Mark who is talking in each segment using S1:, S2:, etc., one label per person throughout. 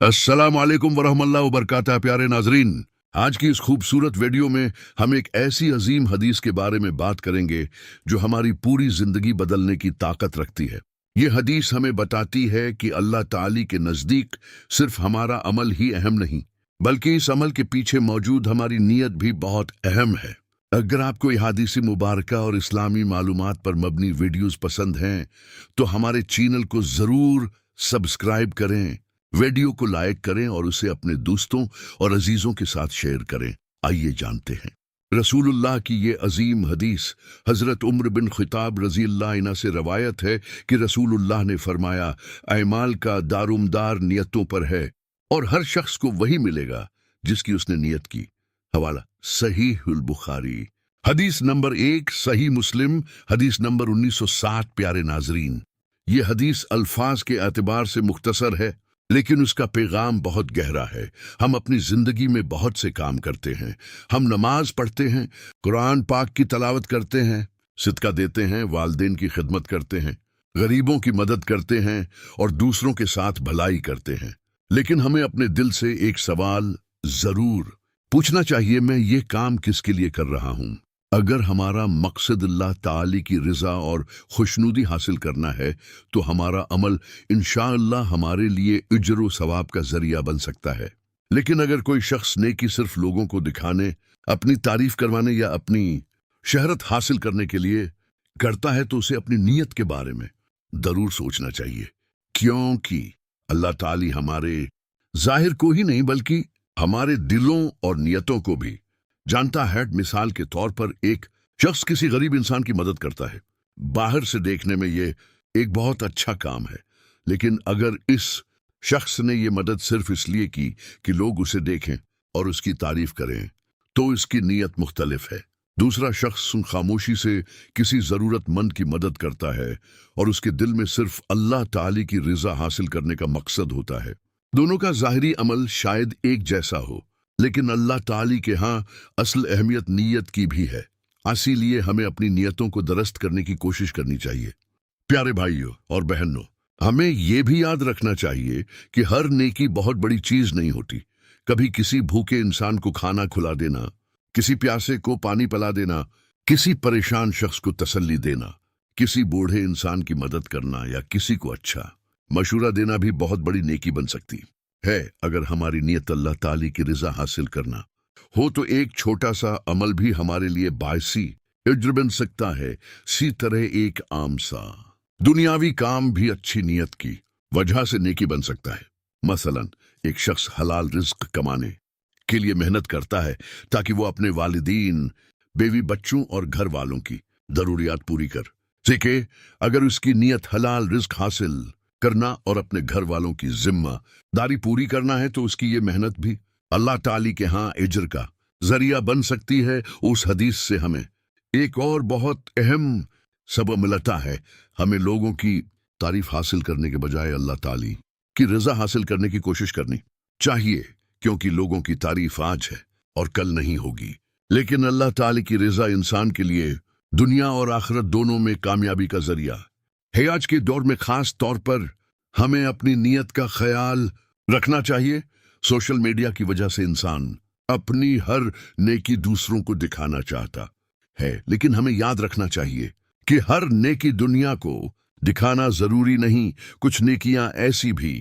S1: अस्सलाम वालेकुम वरहमतुल्लाहि वबरकातुहू। प्यारे नाजरीन, आज की इस खूबसूरत वीडियो में हम एक ऐसी अजीम हदीस के बारे में बात करेंगे जो हमारी पूरी जिंदगी बदलने की ताकत रखती है। ये हदीस हमें बताती है कि अल्लाह ताली के नज़दीक सिर्फ हमारा अमल ही अहम नहीं, बल्कि इस अमल के पीछे मौजूद हमारी नीयत भी बहुत अहम है। अगर आपको ये हदीसी मुबारका और इस्लामी मालूमात पर मबनी वीडियोस पसंद हैं तो हमारे चैनल को ज़रूर सब्सक्राइब करें, वीडियो को लाइक करें और उसे अपने दोस्तों और अजीजों के साथ शेयर करें। आइए जानते हैं रसूलुल्लाह की ये अजीम हदीस। हजरत उमर बिन खिताब रजी अल्लाह अन्हु से रवायत है कि रसूलुल्लाह ने फरमाया, अमाल का दारुमदार नियतों पर है और हर शख्स को वही मिलेगा जिसकी उसने नियत की। हवाला सहीहुल बुखारी। हदीस नंबर 1 सही मुस्लिम, हदीस नंबर 1960। प्यारे नाजरीन, ये हदीस अल्फाज के एतबार से मुख्तसर है, लेकिन उसका पैगाम बहुत गहरा है। हम अपनी जिंदगी में बहुत से काम करते हैं। हम नमाज पढ़ते हैं, कुरान पाक की तलावत करते हैं, सिदका देते हैं, वालदेन की खिदमत करते हैं, गरीबों की मदद करते हैं और दूसरों के साथ भलाई करते हैं। लेकिन हमें अपने दिल से एक सवाल जरूर पूछना चाहिए, मैं ये काम किसके लिए कर रहा हूँ? अगर हमारा मकसद अल्लाह ताली की रिज़ा और खुशनुदी हासिल करना है तो हमारा अमल इंशाअल्लाह हमारे लिए इज्र व सवाब का जरिया बन सकता है। लेकिन अगर कोई शख्स नेकी सिर्फ लोगों को दिखाने, अपनी तारीफ करवाने या अपनी शहरत हासिल करने के लिए करता है तो उसे अपनी नीयत के बारे में जरूर सोचना चाहिए, क्योंकि अल्लाह ताली हमारे जाहिर को ही नहीं बल्कि हमारे दिलों और नियतों को भी जानता है। मिसाल के तौर पर एक शख्स किसी गरीब इंसान की मदद करता है। बाहर से देखने में ये एक बहुत अच्छा काम है, लेकिन अगर इस शख्स ने ये मदद सिर्फ इसलिए की कि लोग उसे देखें और उसकी तारीफ करें तो इसकी नीयत मुख्तलिफ है। दूसरा शख्स खामोशी से किसी जरूरतमंद की मदद करता है और उसके दिल में सिर्फ अल्लाह ताली की रिजा हासिल करने का मकसद होता है। दोनों का जाहिरी अमल शायद एक जैसा हो, लेकिन अल्लाह ताली के यहाँ असल अहमियत नीयत की भी है। इसीलिए हमें अपनी नीयतों को दुरुस्त करने की कोशिश करनी चाहिए। प्यारे भाइयों और बहनों, हमें ये भी याद रखना चाहिए कि हर नेकी बहुत बड़ी चीज नहीं होती। कभी किसी भूखे इंसान को खाना खिला देना, किसी प्यासे को पानी पिला देना, किसी परेशान शख्स को तसल्ली देना, किसी बूढ़े इंसान की मदद करना या किसी को अच्छा मशूरा देना भी बहुत बड़ी नेकी बन सकती है। अगर हमारी नीयत अल्लाह ताली की रिजा हासिल करना हो तो एक छोटा सा अमल भी हमारे लिए बायसी इज्र बन सकता है। इसी तरह एक आम सा दुनियावी काम भी अच्छी नीयत की वजह से नेकी बन सकता है। मसलन एक शख्स हलाल रिज्क कमाने के लिए मेहनत करता है ताकि वो अपने वालिदीन, बेवी बच्चों और घर वालों की जरूरियात पूरी कर सके। अगर उसकी नीयत हलाल रिज्क हासिल करना और अपने घर वालों की जिम्मेदारी पूरी करना है तो उसकी ये मेहनत भी अल्लाह ताली के यहाँ इज्र का जरिया बन सकती है। उस हदीस से हमें एक और बहुत अहम सबक मिलता है। हमें लोगों की तारीफ हासिल करने के बजाय अल्लाह ताली की रजा हासिल करने की कोशिश करनी चाहिए, क्योंकि लोगों की तारीफ आज है और कल नहीं होगी, लेकिन अल्लाह ताली की रजा इंसान के लिए दुनिया और आखिरत दोनों में कामयाबी का जरिया है। आज के दौर में खास तौर पर हमें अपनी नीयत का ख्याल रखना चाहिए। सोशल मीडिया की वजह से इंसान अपनी हर नेकी दूसरों को दिखाना चाहता है, लेकिन हमें याद रखना चाहिए कि हर नेकी दुनिया को दिखाना जरूरी नहीं। कुछ नेकियां ऐसी भी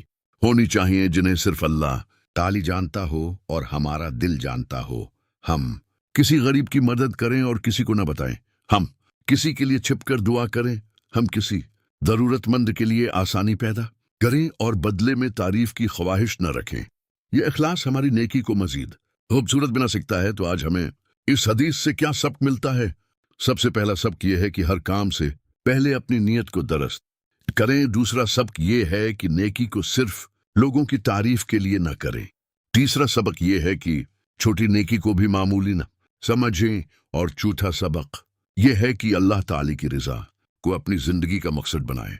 S1: होनी चाहिए जिन्हें सिर्फ अल्लाह ताली जानता हो और हमारा दिल जानता हो। हम किसी गरीब की मदद करें और किसी को न बताएं, हम किसी के लिए छिपकर दुआ करें, हम किसी जरूरतमंद के लिए आसानी पैदा करें और बदले में तारीफ की ख्वाहिश न रखें। यह इखलास हमारी नेकी को मजीद खूबसूरत बना सकता है। तो आज हमें इस हदीस से क्या सबक मिलता है? सबसे पहला सबक यह है कि हर काम से पहले अपनी नीयत को दुरुस्त करें। दूसरा सबक यह है कि नेकी को सिर्फ लोगों की तारीफ के लिए न करें। तीसरा सबक यह है कि छोटी नेकी को भी मामूली न समझें। और चौथा सबक यह है कि अल्लाह ताली की रिजा को अपनी जिंदगी का मकसद बनाएं।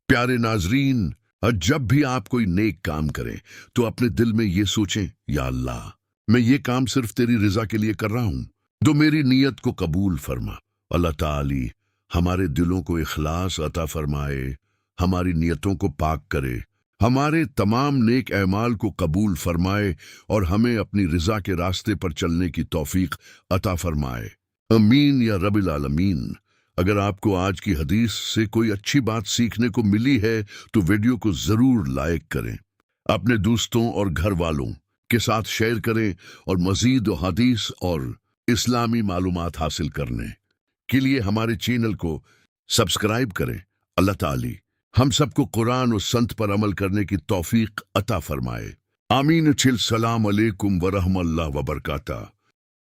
S1: प्यारे नाजरीन, जब भी आप कोई नेक काम करें तो अपने दिल में ये सोचें, या अल्लाह, मैं ये काम सिर्फ तेरी रिजा के लिए कर रहा हूं, तो मेरी नीयत को कबूल फरमा। अल्लाह ताली हमारे दिलों को इखलास अता फरमाए, हमारी नीयतों को पाक करे, हमारे तमाम नेक अमाल को कबूल फरमाए और हमें अपनी रजा के रास्ते पर चलने की तौफीक अता फरमाए। अमीन या रब्बिल आलमीन। अगर आपको आज की हदीस से कोई अच्छी बात सीखने को मिली है तो वीडियो को जरूर लाइक करें, अपने दोस्तों और घर वालों के साथ शेयर करें और मजीद हदीस और इस्लामी मालूमात हासिल करने के लिए हमारे चैनल को सब्सक्राइब करें। अल्लाह ताली हम सबको कुरान और संत पर अमल करने की तौफीक अता फरमाए। आमीन। सलाम अलैकुम व रहमतुल्लाह व बरकातहू।